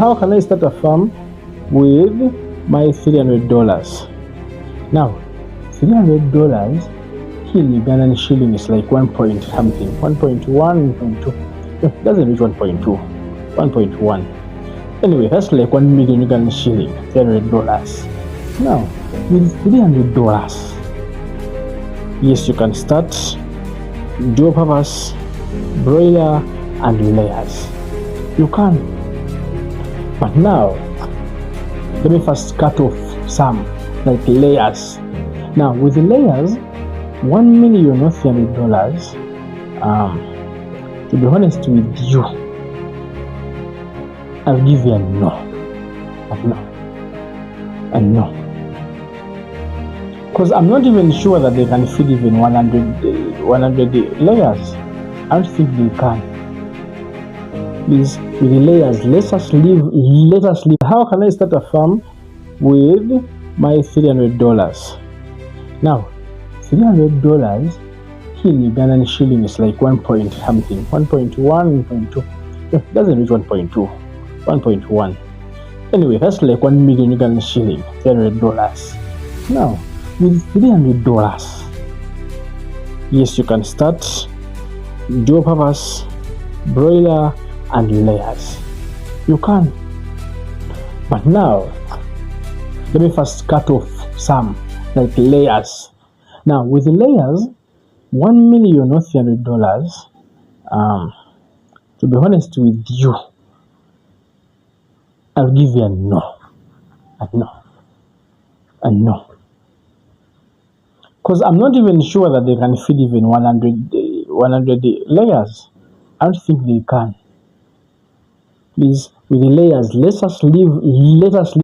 how can I start a farm with my $300? Now, $300 here in Ugandan shilling is like 1 point something, 1.1, 1.2. No, it doesn't reach 1.2, 1.1. Anyway, that's like 1 million Ugandan shilling, $300. Now, with $300, yes, you can start dual purpose, broiler, and layers. You can. But now, let me first cut off some, like layers. Now, with the layers, $1 million or $300, to be honest with you, I'll give you a no. A no. Because I'm not even sure that they can feed even 100 layers. I don't think they can. Please, with the layers, let us leave. How can I start a farm with my $300? Now, $300 here in Ugandan shilling is like 1 point something, 1.1, 1.2. No, it doesn't reach 1.2, 1.1. Anyway, that's like 1 million Ugandan shilling, $300. Now, with $300, yes, you can start dual purpose, broiler, and layers. You can. But now, let me first cut off some, like layers. Now, with the layers, $1 million or $300, to be honest with you, I'll give you a no. A no. Because I'm not even sure that they can feed even 100 layers. I don't think they can. Please, with the layers, let us leave